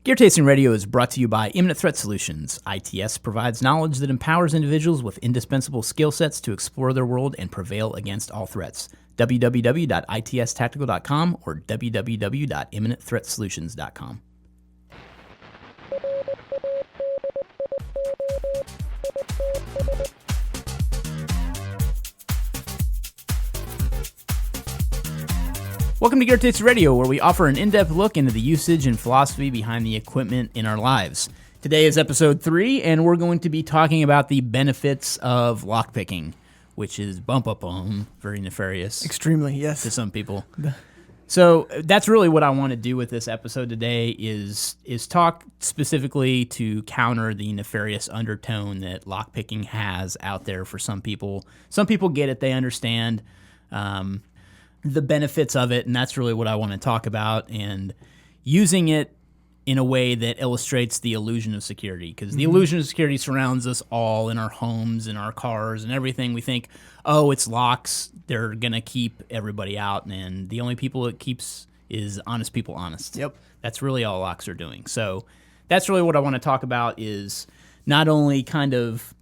Gear Tasting Radio is brought to you by Imminent Threat Solutions. ITS provides knowledge that empowers individuals with indispensable skill sets to explore their world and prevail against all threats. www.itstactical.com or www.imminentthreatsolutions.com. Welcome to Gear Tasting Radio, where we offer an in-depth look into the usage and philosophy behind the equipment in our lives. Today is episode 3, and we're going to be talking about the benefits of lockpicking, which is very nefarious. Extremely, yes. To some people. So that's really what I want to do with this episode today is talk specifically to counter the nefarious undertone that lockpicking has out there for some people. Some people get it, they understand the benefits of it, and that's really what I want to talk about, and using it in a way that illustrates the illusion of security, because the illusion of security surrounds us all in our homes, in our cars, and everything. We think, oh, it's locks, they're going to keep everybody out, and the only people it keeps is honest people honest. Yep. That's really all locks are doing. So that's really what I want to talk about, is not only kind of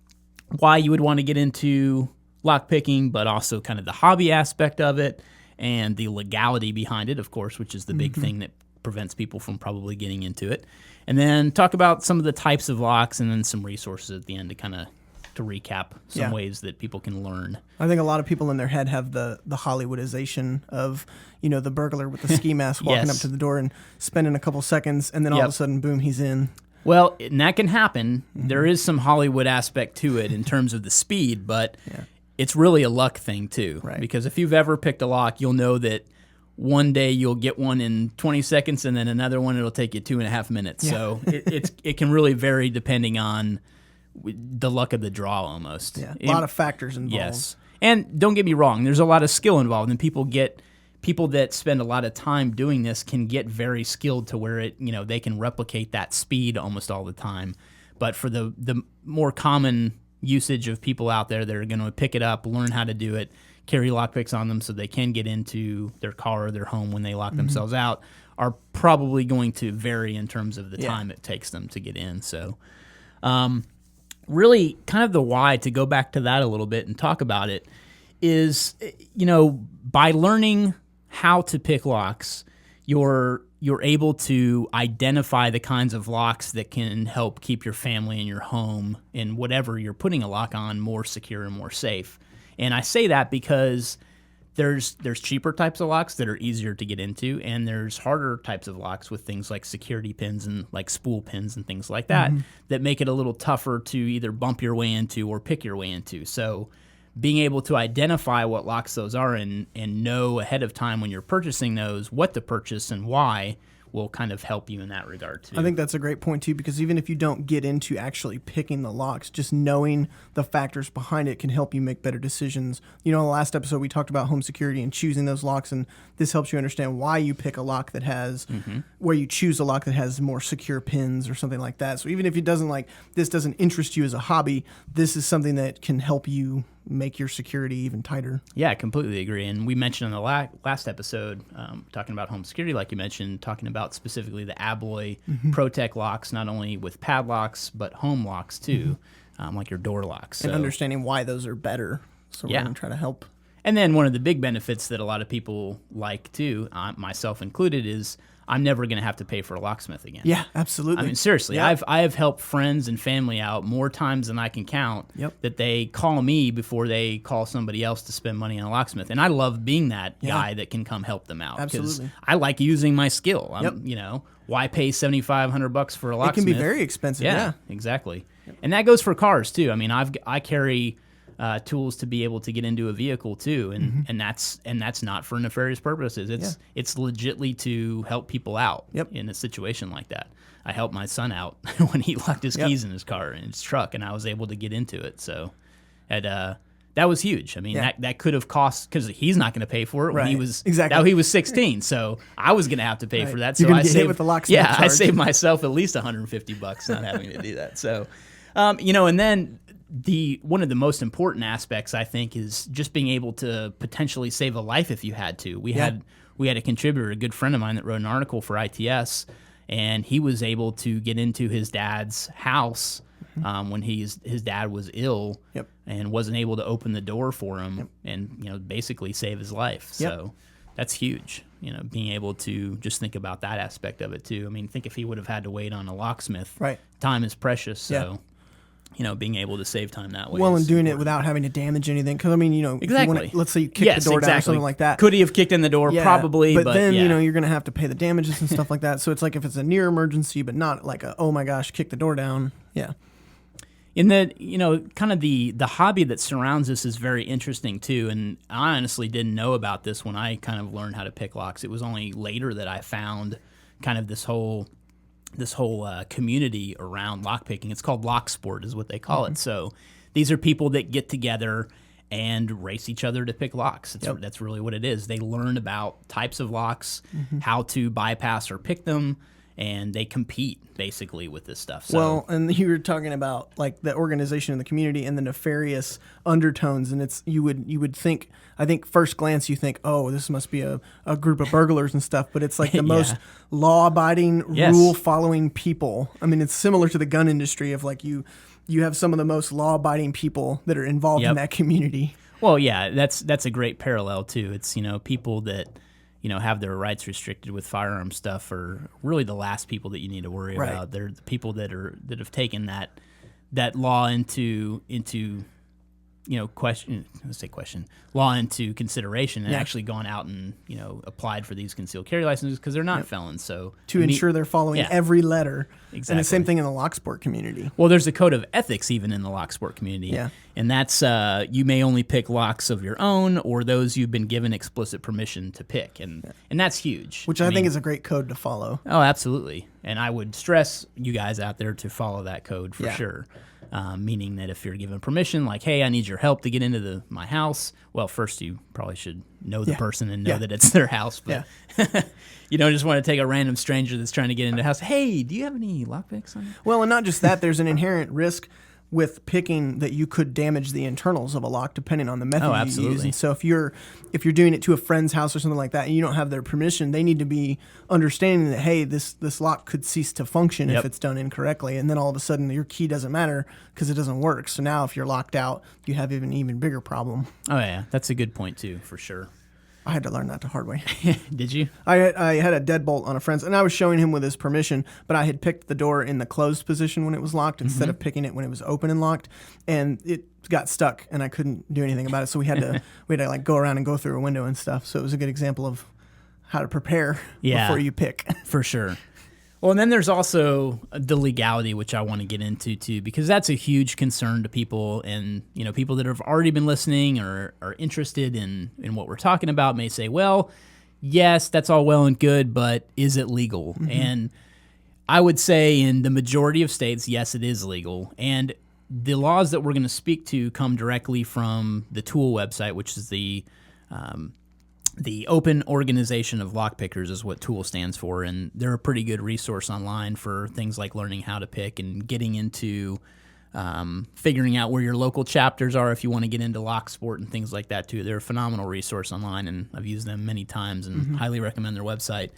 why you would want to get into lockpicking, but also kind of the hobby aspect of it, and the legality behind it, of course, which is the big thing that prevents people from probably getting into it. And then talk about some of the types of locks, and then some resources at the end to kind of to recap some ways that people can learn. I think a lot of people in their head have the Hollywoodization of, the burglar with the ski mask walking up to the door and spending a couple seconds, and then all of a sudden, boom, he's in. Well, and that can happen. There is some Hollywood aspect to it in terms of the speed, but it's really a luck thing too. Right. Because if you've ever picked a lock, you'll know that one day you'll get one in 20 seconds, and then another one it'll take you 2.5 minutes. Yeah. So it can really vary depending on the luck of the draw almost. Yeah, a lot of factors involved. Yes. And don't get me wrong, there's a lot of skill involved, and people that spend a lot of time doing this can get very skilled to where they can replicate that speed almost all the time. But for the more common usage of people out there that are going to pick it up, learn how to do it, carry lockpicks on them so they can get into their car or their home when they lock themselves out, are probably going to vary in terms of the time it takes them to get in. So really kind of the why, to go back to that a little bit and talk about it, is, by learning how to pick locks, you're able to identify the kinds of locks that can help keep your family and your home and whatever you're putting a lock on more secure and more safe. And I say that because there's cheaper types of locks that are easier to get into, and there's harder types of locks with things like security pins and like spool pins and things like that that make it a little tougher to either bump your way into or pick your way into. So being able to identify what locks those are and know ahead of time when you're purchasing those what to purchase and why will kind of help you in that regard too. I think that's a great point too, because even if you don't get into actually picking the locks, just knowing the factors behind it can help you make better decisions. In the last episode we talked about home security and choosing those locks, and this helps you understand why you pick a lock that has, where you choose a lock that has more secure pins or something like that. So even if it doesn't this doesn't interest you as a hobby, this is something that can help you make your security even tighter. Yeah, I completely agree. And we mentioned in the last episode, talking about home security, like you mentioned, talking about specifically the Abloy ProTech locks, not only with padlocks, but home locks too, like your door locks. And understanding why those are better. So we're going to try to help. And then one of the big benefits that a lot of people like too, myself included, is I'm never going to have to pay for a locksmith again. Yeah, absolutely. I mean, seriously, I have helped friends and family out more times than I can count that they call me before they call somebody else to spend money on a locksmith. And I love being that guy that can come help them out. Absolutely. Because I like using my skill. Why pay $7,500 for a locksmith? It can be very expensive. Yeah, exactly. And that goes for cars too. I mean, I carry tools to be able to get into a vehicle too, and that's not for nefarious purposes. It's legitly to help people out in a situation like that. I helped my son out when he locked his keys in his car in his truck, and I was able to get into it. So that was huge. I mean, that could have cost, because he's not going to pay for it when he was now he was 16. So I was going to have to pay for that. So I saved with the locksmith charge. I saved myself at least $150 not having to do that. So and then one of the most important aspects, I think, is just being able to potentially save a life if you had to. We had a contributor, a good friend of mine, that wrote an article for ITS, and he was able to get into his dad's house when his dad was ill, and wasn't able to open the door for him, and basically save his life. So that's huge. Being able to just think about that aspect of it too. I mean, think if he would have had to wait on a locksmith. Right. Time is precious. So. Being able to save time that way. Well, and doing it without having to damage anything. Because, I mean, exactly. Let's say you kick the door down or something like that. Could he have kicked in the door? Yeah, Probably. But then, you're going to have to pay the damages and stuff like that. So it's like if it's a near emergency, but not like a, oh my gosh, kick the door down. Yeah. In that, kind of the hobby that surrounds this is very interesting too. And I honestly didn't know about this when I kind of learned how to pick locks. It was only later that I found kind of this whole community around lockpicking. It's called Locksport is what they call it. So these are people that get together and race each other to pick locks. That's really what it is. They learn about types of locks, how to bypass or pick them, and they compete basically with this stuff. So, well, and you were talking about like the organization in the community and the nefarious undertones, and it's you would think, I think first glance you think, oh, this must be a group of burglars and stuff, but it's like the most law-abiding, rule-following people. I mean, it's similar to the gun industry of like you have some of the most law-abiding people that are involved in that community. Well, yeah, that's a great parallel too. It's people that have their rights restricted with firearm stuff are really the last people that you need to worry about. They're the people that have taken that law into law into consideration and actually gone out and applied for these concealed carry licenses because they're not felons. So to ensure they're following every letter. Exactly. And the same thing in the Locksport community. Well, there's a code of ethics even in the Locksport community. Yeah. And that's you may only pick locks of your own or those you've been given explicit permission to pick. And that's huge. Which I think is a great code to follow. Oh, absolutely. And I would stress you guys out there to follow that code for sure. Meaning that if you're given permission, like, hey, I need your help to get into my house, well, first you probably should know the person and know that it's their house. But you don't just want to take a random stranger that's trying to get into the house. Hey, do you have any lockpicks on you? Well, and not just that, there's an inherent risk with picking that you could damage the internals of a lock depending on the method you use. And so if you're doing it to a friend's house or something like that and you don't have their permission, they need to be understanding that, hey, this lock could cease to function if it's done incorrectly. And then all of a sudden your key doesn't matter because it doesn't work. So now if you're locked out, you have an even bigger problem. Oh, yeah. That's a good point, too, for sure. I had to learn that the hard way. Did you? I had a deadbolt on a friend's, and I was showing him with his permission, but I had picked the door in the closed position when it was locked instead of picking it when it was open and locked, and it got stuck, and I couldn't do anything about it. So we had to like go around and go through a window and stuff. So it was a good example of how to prepare before you pick. For sure. Well, and then there's also the legality, which I want to get into too, because that's a huge concern to people, and people that have already been listening or are interested in what we're talking about may say, well, yes, that's all well and good, but is it legal? And I would say in the majority of states, yes, it is legal. And the laws that we're going to speak to come directly from the TOOL website, which is the Open Organization of Lockpickers is what TOOL stands for, and they're a pretty good resource online for things like learning how to pick and getting into figuring out where your local chapters are if you want to get into Locksport and things like that too. They're a phenomenal resource online, and I've used them many times and highly recommend their website.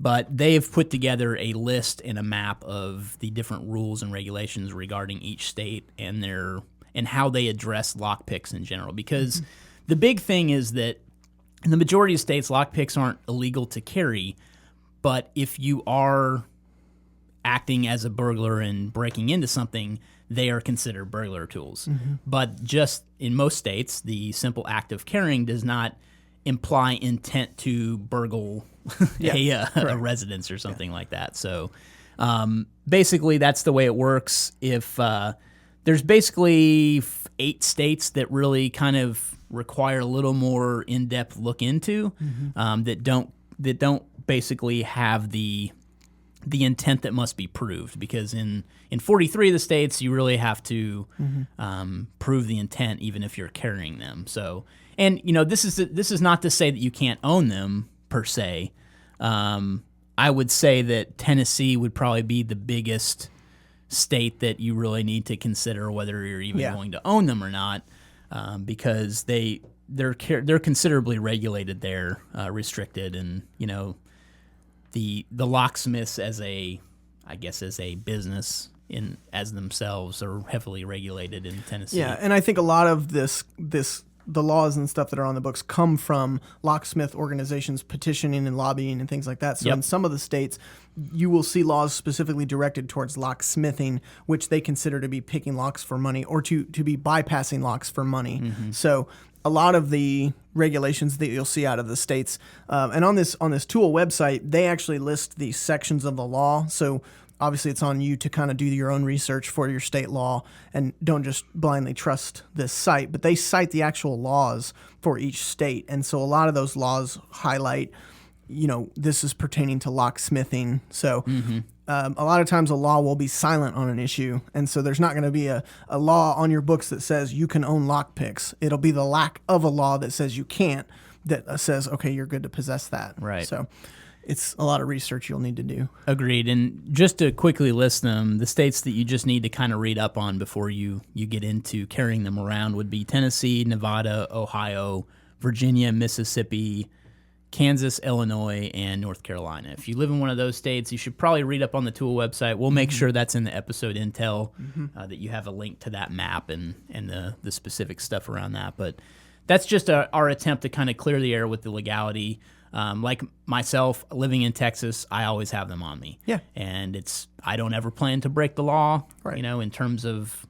But they've put together a list and a map of the different rules and regulations regarding each state and how they address lockpicks in general. Because the big thing is that in the majority of states, lockpicks aren't illegal to carry, but if you are acting as a burglar and breaking into something, they are considered burglar tools. But just in most states, the simple act of carrying does not imply intent to burgle a residence or something like that. So basically, that's the way it works. If there's basically 8 states that really kind of require a little more in-depth look into that don't basically have the intent that must be proved, because in 43 of the states you really have to prove the intent even if you're carrying them. So, and this is not to say that you can't own them per se. I would say that Tennessee would probably be the biggest state that you really need to consider whether you're even going to own them or not. Because they're considerably regulated there, restricted, and the locksmiths as a business as themselves are heavily regulated in Tennessee. Yeah, and I think a lot of the laws and stuff that are on the books come from locksmith organizations petitioning and lobbying and things like that. So in some of the states, you will see laws specifically directed towards locksmithing, which they consider to be picking locks for money or to be bypassing locks for money. So a lot of the regulations that you'll see out of the states, and on this tool website, they actually list the sections of the law. So obviously it's on you to kind of do your own research for your state law and don't just blindly trust this site, but they cite the actual laws for each state. And so a lot of those laws highlight, this is pertaining to locksmithing. So a lot of times a law will be silent on an issue. And so there's not going to be a law on your books that says you can own lockpicks. It'll be the lack of a law that says you can't, that says, okay, you're good to possess that. Right. So it's a lot of research you'll need to do. Agreed. And just to quickly list them, the states that you just need to kind of read up on before you get into carrying them around would be Tennessee, Nevada, Ohio, Virginia, Mississippi, Kansas, Illinois, and North Carolina. If you live in one of those states, you should probably read up on the tool website. We'll make sure that's in the episode intel, that you have a link to that map and the specific stuff around that. But that's just our attempt to kind of clear the air with the legality. Like myself, living in Texas, I always have them on me. Yeah. And I don't ever plan to break the law, right. In terms of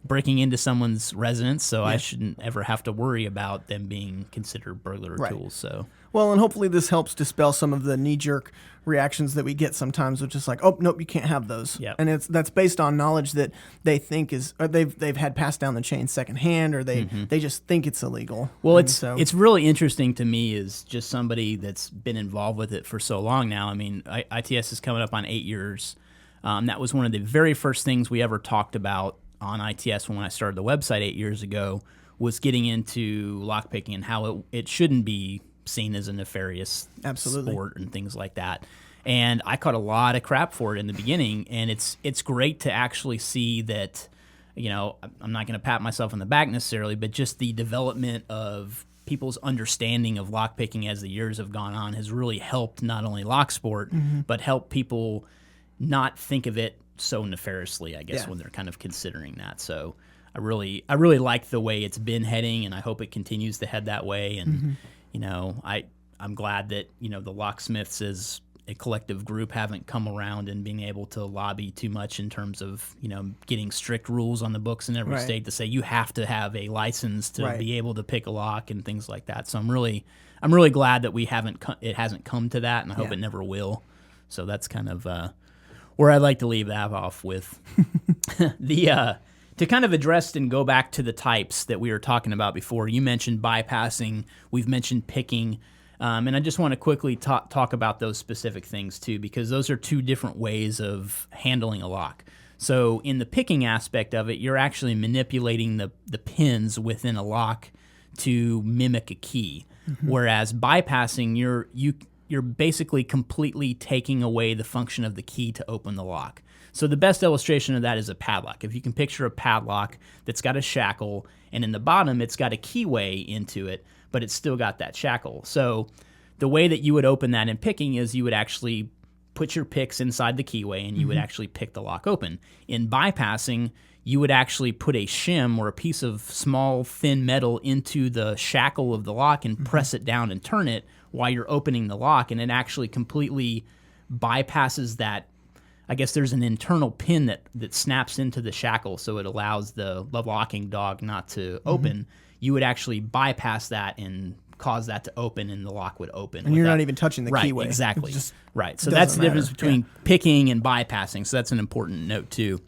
breaking into someone's residence, so I shouldn't ever have to worry about them being considered burglar tools. So. Well, and hopefully this helps dispel some of the knee-jerk reactions that we get sometimes, which is like, oh, nope, you can't have those. Yep. And that's based on knowledge that they think or they've had passed down the chain secondhand, or they just think it's illegal. Well, it's really interesting to me as just somebody that's been involved with it for so long now. I mean, ITS is coming up on 8 years. That was one of the very first things we ever talked about on ITS when I started the website 8 years ago, was getting into lockpicking and how it shouldn't be seen as a nefarious sport and things like that. And I caught a lot of crap for it in the beginning, and it's great to actually see that, I'm not going to pat myself on the back necessarily, but just the development of people's understanding of lockpicking as the years have gone on has really helped not only Locksport, but helped people not think of it so nefariously, I guess, when they're kind of considering that. So I really like the way it's been heading, and I hope it continues to head that way. And I'm glad that the locksmiths as a collective group haven't come around and being able to lobby too much in terms of getting strict rules on the books in every state to say you have to have a license to be able to pick a lock and things like that. So I'm really glad that it hasn't come to that, and I hope it never will. So that's kind of where I'd like to leave that off with. To kind of address and go back to the types that we were talking about before, you mentioned bypassing, we've mentioned picking, and I just want to quickly talk about those specific things too, because those are two different ways of handling a lock. So in the picking aspect of it, you're actually manipulating the pins within a lock to mimic a key, whereas bypassing, you're basically completely taking away the function of the key to open the lock. So the best illustration of that is a padlock. If you can picture a padlock that's got a shackle, and in the bottom it's got a keyway into it, but it's still got that shackle. So the way that you would open that in picking is you would actually put your picks inside the keyway, and you would actually pick the lock open. In bypassing, you would actually put a shim or a piece of small, thin metal into the shackle of the lock and press it down and turn it while you're opening the lock, and it actually completely bypasses that. I guess there's an internal pin that snaps into the shackle, so it allows the locking dog not to open. You would actually bypass that and cause that to open, and the lock would open. And you're not even touching the keyway. Right, exactly. Right. So that's the difference between picking and bypassing. So that's an important note too.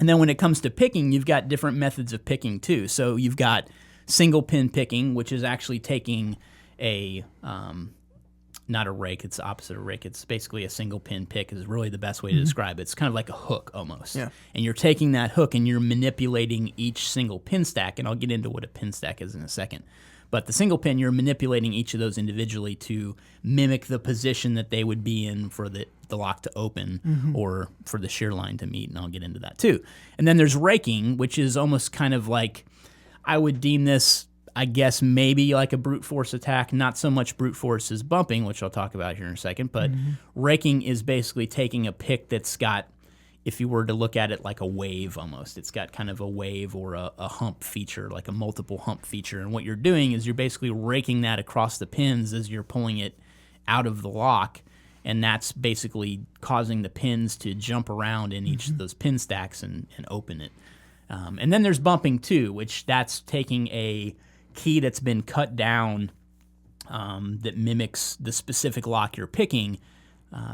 And then when it comes to picking, you've got different methods of picking too. So you've got single pin picking, which is actually taking a not a rake, it's the opposite of rake. It's basically a single pin pick is really the best way to describe it. It's kind of like a hook almost. Yeah. And you're taking that hook and you're manipulating each single pin stack, and I'll get into what a pin stack is in a second. But the single pin, you're manipulating each of those individually to mimic the position that they would be in for the lock to open or for the shear line to meet, and I'll get into that too. And then there's raking, which is almost kind of like, I would deem this I guess maybe like a brute force attack, not so much brute force as bumping, which I'll talk about here in a second, but raking is basically taking a pick that's got, if you were to look at it like a wave almost, it's got kind of a wave or a hump feature, like a multiple hump feature. And what you're doing is you're basically raking that across the pins as you're pulling it out of the lock, and that's basically causing the pins to jump around in each of those pin stacks and open it. And then there's bumping too, which that's taking a key that's been cut down that mimics the specific lock you're picking,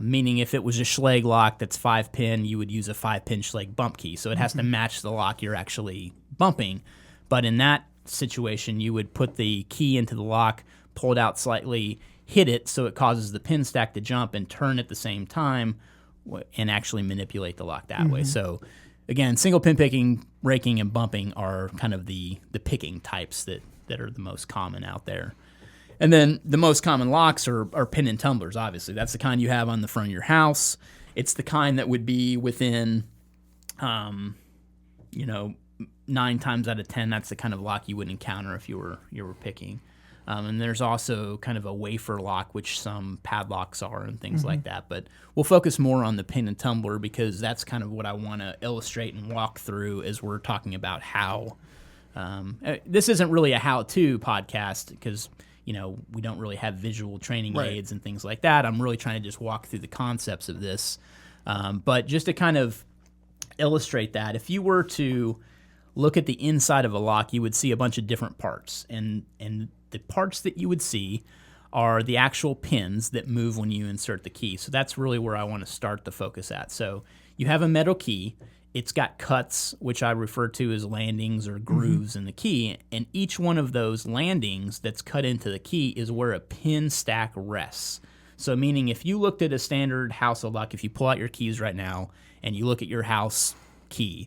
meaning if it was a Schlage lock that's 5-pin, you would use a 5-pin Schlage bump key. So it has to match the lock you're actually bumping. But in that situation, you would put the key into the lock, pull it out slightly, hit it so it causes the pin stack to jump and turn at the same time and actually manipulate the lock that way. So again, single pin picking, raking, and bumping are kind of the picking types that are the most common out there. And then the most common locks are pin and tumblers, obviously. That's the kind you have on the front of your house. It's the kind that would be within, 9 times out of 10, that's the kind of lock you would encounter if you were picking. And there's also kind of a wafer lock, which some padlocks are and things like that. But we'll focus more on the pin and tumbler because that's kind of what I want to illustrate and walk through as we're talking about how. This isn't really a how-to podcast because, we don't really have visual training aids and things like that. I'm really trying to just walk through the concepts of this. But just to kind of illustrate that, if you were to look at the inside of a lock, you would see a bunch of different parts. And the parts that you would see are the actual pins that move when you insert the key. So that's really where I want to start the focus at. So you have a metal key. It's got cuts, which I refer to as landings or grooves in the key, and each one of those landings that's cut into the key is where a pin stack rests. So meaning if you looked at a standard house lock, if you pull out your keys right now and you look at your house key,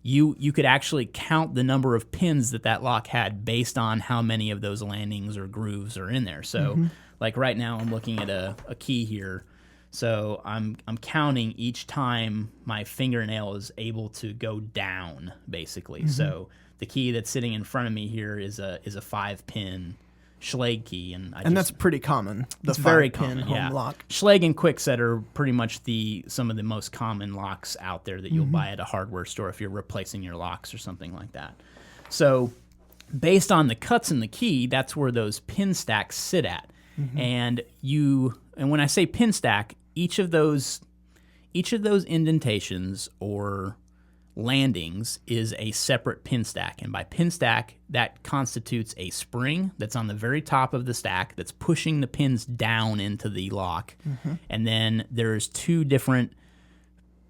you could actually count the number of pins that lock had based on how many of those landings or grooves are in there. So like right now I'm looking at a key here. So I'm counting each time my fingernail is able to go down, basically. So the key that's sitting in front of me here is a 5-pin Schlage key, and that's pretty common. It's very common. Home lock. Schlage and Kwikset are pretty much some of the most common locks out there that you'll buy at a hardware store if you're replacing your locks or something like that. So based on the cuts in the key, that's where those pin stacks sit at. And when I say pin stack, each of those indentations or landings is a separate pin stack. And by pin stack, that constitutes a spring that's on the very top of the stack that's pushing the pins down into the lock. And then there's 2 different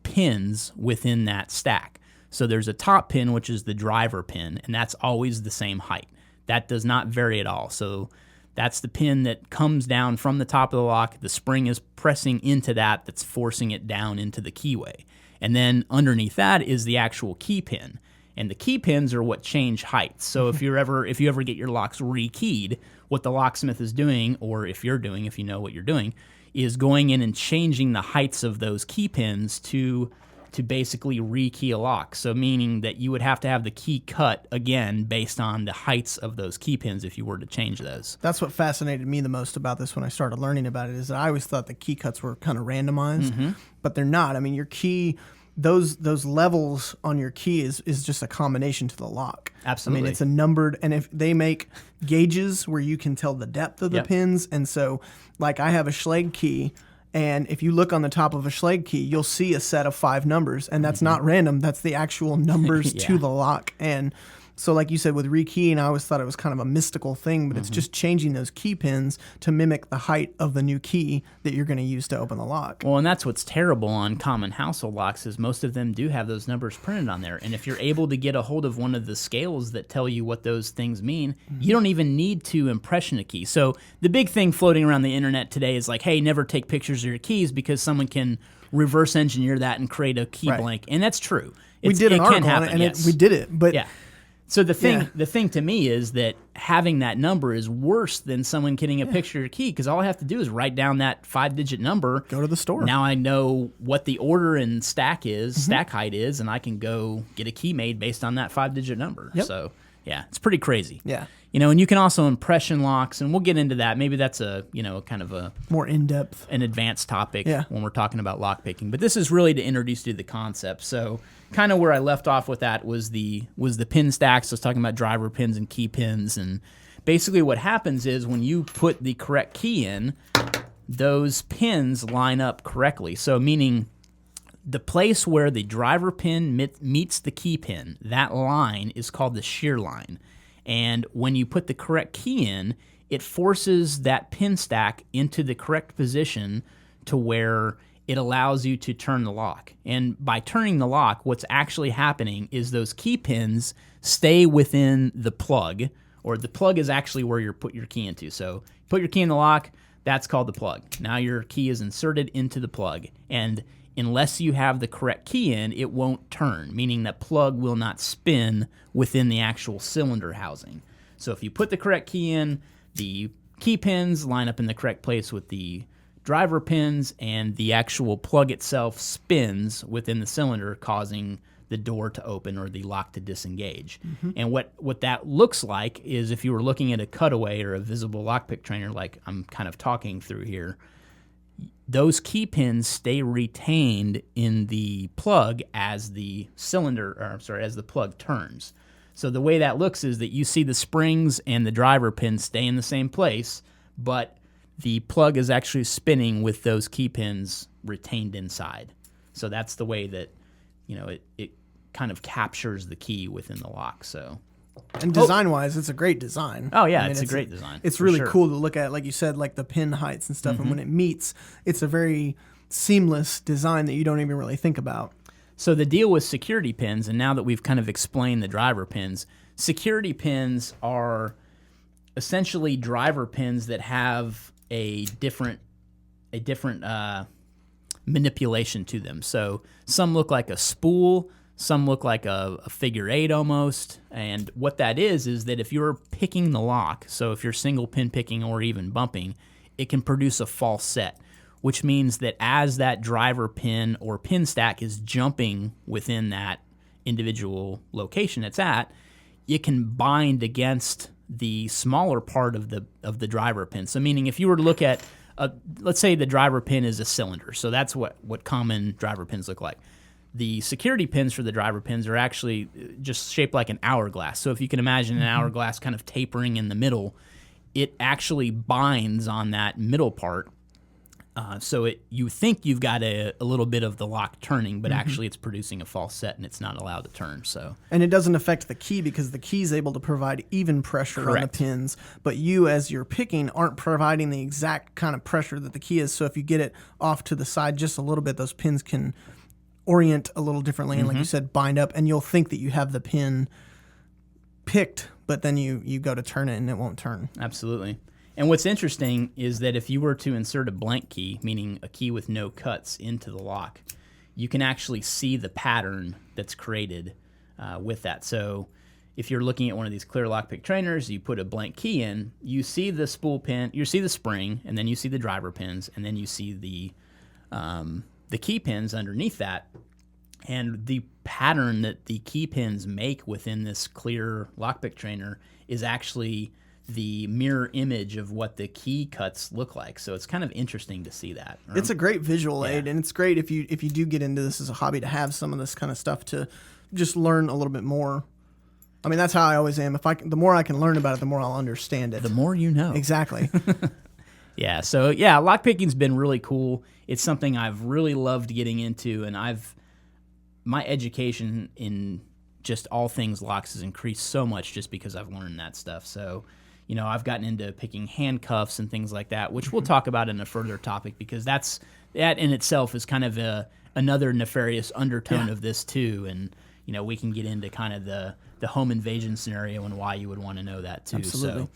pins within that stack. So there's a top pin, which is the driver pin, and that's always the same height. That does not vary at all. So that's the pin that comes down from the top of the lock. The spring is pressing into that's forcing it down into the keyway. And then underneath that is the actual key pin. And the key pins are what change heights. So if you ever get your locks rekeyed, what the locksmith is doing, or if you know what you're doing, is going in and changing the heights of those key pins to basically rekey a lock. So meaning that you would have to have the key cut again based on the heights of those key pins if you were to change those. That's what fascinated me the most about this when I started learning about it, is that I always thought the key cuts were kind of randomized, but they're not. I mean, your key, those levels on your key is just a combination to the lock. Absolutely. I mean, it's a numbered, and if they make gauges where you can tell the depth of the pins, and so like I have a Schlage key, and if you look on the top of a Schlage key, you'll see a set of 5 numbers, and that's not random. That's the actual numbers to the lock. And so like you said, with rekeying, I always thought it was kind of a mystical thing, but it's just changing those key pins to mimic the height of the new key that you're going to use to open the lock. Well, and that's what's terrible on common household locks is most of them do have those numbers printed on there. And if you're able to get a hold of one of the scales that tell you what those things mean, you don't even need to impression a key. So the big thing floating around the internet today is like, hey, never take pictures of your keys because someone can reverse engineer that and create a key blank. And that's true. We did an article on it, and we did it, but... Yeah. So the thing to me is that having that number is worse than someone getting a picture of your key, because all I have to do is write down that 5-digit number. Go to the store. Now I know what the order and stack height is, and I can go get a key made based on that 5-digit number. Yep. So Yeah, it's pretty crazy. Yeah. And you can also impression locks, and we'll get into that. Maybe that's kind of a more in-depth, an advanced topic Yeah. when we're talking about lockpicking. But this is really to introduce you to the concept. So kind of where I left off with that was the pin stacks. I was talking about driver pins and key pins, and basically what happens is when you put the correct key in, those pins line up correctly. So meaning the place where the driver pin meets the key pin, that line is called the shear line. And when you put the correct key in, it forces that pin stack into the correct position to where it allows you to turn the lock. And by turning the lock, what's actually happening is those key pins stay within the plug, or the plug is actually where you put your key into. So put your key in the lock, that's called the plug. Now your key is inserted into the plug, and unless you have the correct key in, it won't turn, meaning that plug will not spin within the actual cylinder housing. So if you put the correct key in, the key pins line up in the correct place with the driver pins, and the actual plug itself spins within the cylinder, causing the door to open or the lock to disengage. Mm-hmm. And what that looks like is, if you were looking at a cutaway or a visible lockpick trainer like I'm kind of talking through here, those key pins stay retained in the plug as the as the plug turns. So the way that looks is that you see the springs and the driver pins stay in the same place, but the plug is actually spinning with those key pins retained inside. So that's the way that it kind of captures the key within the lock. So. And design-wise, it's a great design. Oh, yeah, it's a great design. It's really cool to look at, like you said, like the pin heights and stuff. Mm-hmm. And when it meets, it's a very seamless design that you don't even really think about. So the deal with security pins, and now that we've kind of explained the driver pins, security pins are essentially driver pins that have a different manipulation to them. So some look like a spool, some look like a figure eight almost, and what that is that if you're picking the lock, so if you're single pin picking or even bumping, it can produce a false set, which means that as that driver pin or pin stack is jumping within that individual location it's at, it can bind against the smaller part of the driver pin. So meaning if you were to look at, let's say the driver pin is a cylinder, so that's what common driver pins look like. The security pins for the driver pins are actually just shaped like an hourglass. So if you can imagine an hourglass kind of tapering in the middle, it actually binds on that middle part. So you think you've got a little bit of the lock turning, but actually it's producing a false set and it's not allowed to turn. So, and it doesn't affect the key because the key is able to provide even pressure on the pins, but you as you're picking aren't providing the exact kind of pressure that the key is. So if you get it off to the side just a little bit, those pins can orient a little differently and like you said, bind up, and you'll think that you have the pin picked, but then you go to turn it and it won't turn. Absolutely. And what's interesting is that if you were to insert a blank key, meaning a key with no cuts, into the lock, you can actually see the pattern that's created with that. So if you're looking at one of these clear lockpick trainers, you put a blank key in, you see the spool pin, you see the spring, and then you see the driver pins, and then you see the key pins underneath that. And the pattern that the key pins make within this clear lockpick trainer is actually the mirror image of what the key cuts look like. So it's kind of interesting to see that. Right? It's a great visual aid, and it's great if you do get into this as a hobby to have some of this kind of stuff to just learn a little bit more. I mean, that's how I always am. The more I can learn about it, the more I'll understand it. The more you know. Exactly. Yeah. So yeah, lockpicking's been really cool. It's something I've really loved getting into, and my education in just all things locks has increased so much just because I've learned that stuff. So, I've gotten into picking handcuffs and things like that, which we'll talk about in a further topic, because that in itself is kind of another nefarious undertone of this too. And, we can get into kind of the home invasion scenario and why you would want to know that too. Absolutely.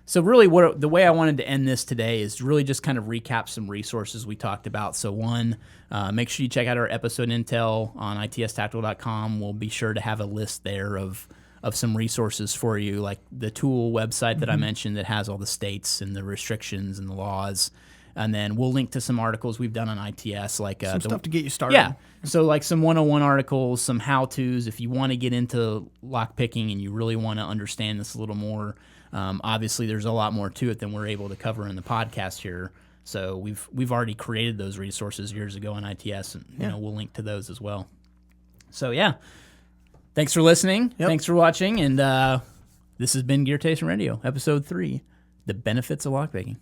So really the way I wanted to end this today is really just kind of recap some resources we talked about. So one, make sure you check out our episode intel on itstactical.com. We'll be sure to have a list there of some resources for you, like the tool website that I mentioned that has all the states and the restrictions and the laws. And then we'll link to some articles we've done on ITS, like some stuff to get you started. Yeah. So like some 101 articles, some how-tos. If you want to get into lock picking and you really want to understand this a little more, obviously there's a lot more to it than we're able to cover in the podcast here. So we've already created those resources years ago on ITS, and we'll link to those as well. So yeah, thanks for listening. Yep. Thanks for watching, and this has been Gear Tasting Radio, episode 3, the benefits of lockpicking.